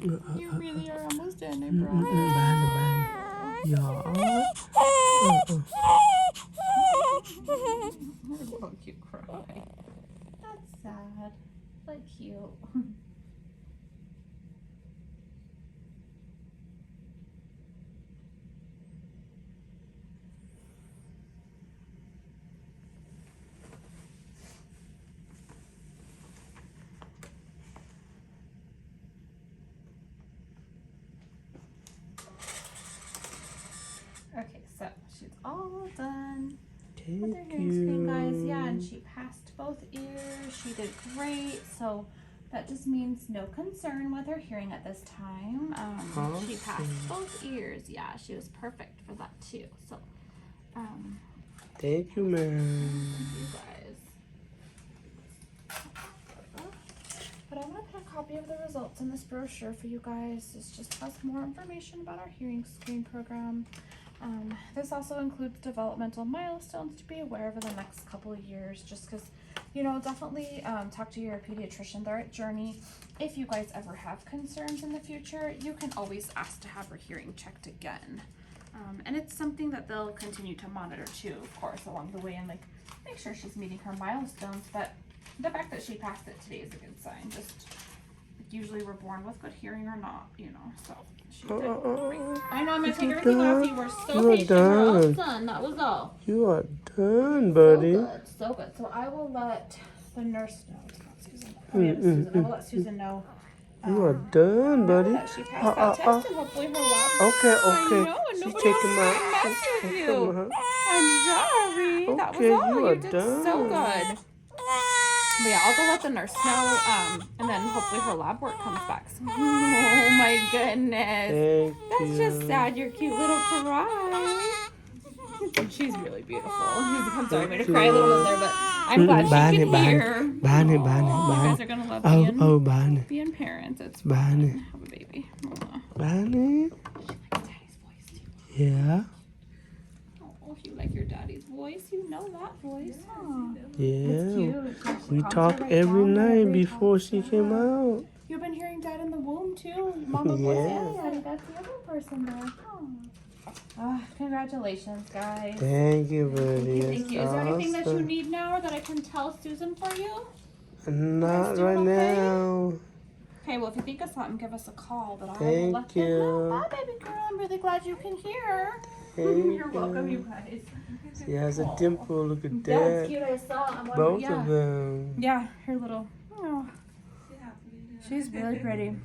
You really are almost done, I promise. Bye. Yeah. Look, you cry. That's sad, but cute. Okay, so she's all done with her Thank hearing screen, guys. you. Yeah, and she passed both ears. She did great. So that just means no concern with her hearing at this time. She passed Awesome. both ears. Yeah, she was perfect for that too. So, Thank you, man. you guys. But I'm gonna put a copy of the results in this brochure for you guys. This just has more information about our hearing screen program. This also includes developmental milestones to be aware of in the next couple of years, just because, you know, definitely talk to your pediatrician. They're at Journey. If you guys ever have concerns in the future, you can always ask to have her hearing checked again. And it's something that they'll continue to monitor too, of course, along the way, and like make sure she's meeting her milestones. But the fact that she passed it today is a good sign. Just usually we're born with good hearing or not, you know, so she did great. I know, I'm gonna take everything off. You were so You are patient. We're all done. done. That was all. You are done, buddy. So good, so good. So I will let the nurse know. It's not Susan. Oh, yeah, it's Susan. I will let Susan know. You are done, buddy. That she passed that test, and hopefully her lab. Okay, I okay. know, and She's nobody taking else my. can mess with you. I'm sorry. That was Okay, all. you You are did done. so good. But yeah, I'll go let the nurse know, and then hopefully her lab work comes back. So, oh my goodness. That's just sad, your cute little cry. She's really beautiful. I'm sorry, I made her cry a little bit there, but I'm glad she can hear. Bani. You guys are gonna love being parents. It's fun. Bani. Have a baby. Bani. She likes daddy's voice too. Yeah. Oh, if you like your daddy's voice, you know that voice, huh? Yeah. It's cute. We Calms talk her right every down night every before time. she came out. You've been hearing dad in the womb too. Mama voice Yeah. and daddy. That's the other person there. Congratulations, guys. Thank you, buddy. Thank you. Is there anything that you Awesome. need now or that I can tell Susan for you? Not doing right okay? now. Okay, well, if you think of something, give us a call. But I will Thank let them know. you. Bye, baby girl. I'm really glad you can hear. Thank You're welcome, you. you guys. She has a dimple. Look at That's that. cute. I saw. I'm Both yeah. of them. Yeah, her little. Oh. She's really pretty.